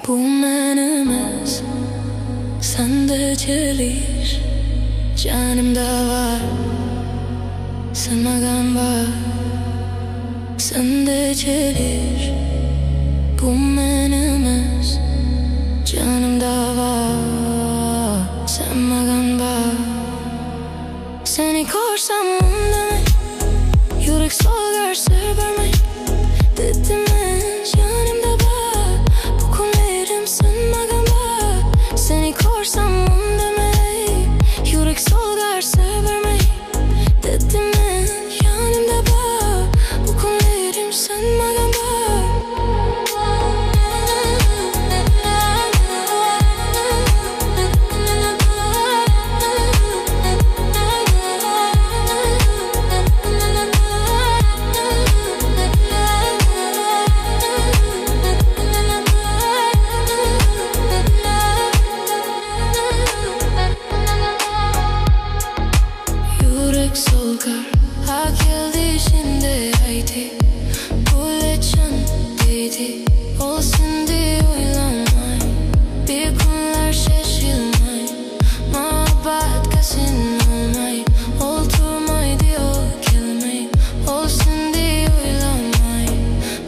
Bu menimiz sende gelir, canımda var, sanmagan var. Sende gelir, bu menimiz canımda var, sanmagan var. Seni korsam demek, yürek soğur sır vermek. Dedim ben yanımda var, bu kollarım sanmagan var. Seni korsam demek, yürek soğur sır vermek. Dedim ben yanımda var, bu kollarım sanmagan var. Solgar, ha geldi şimdi haydi. Bulacağım dedi, olsun diye oylamay. Bir günler şaşılmay, muhabbet kesin olmay. Oturmay diyor kelime, olsun diye oylamay.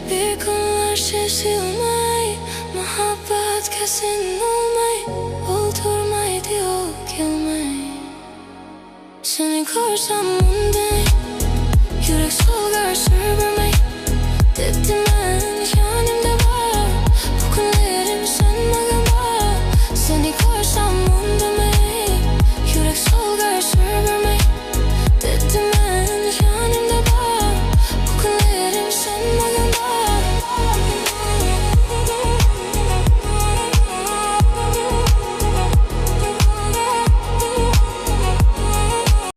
Bir günler şaşılmay, muhabbet kesin olmay. Oturmay diyor kelime. Seni korsam demek, yürek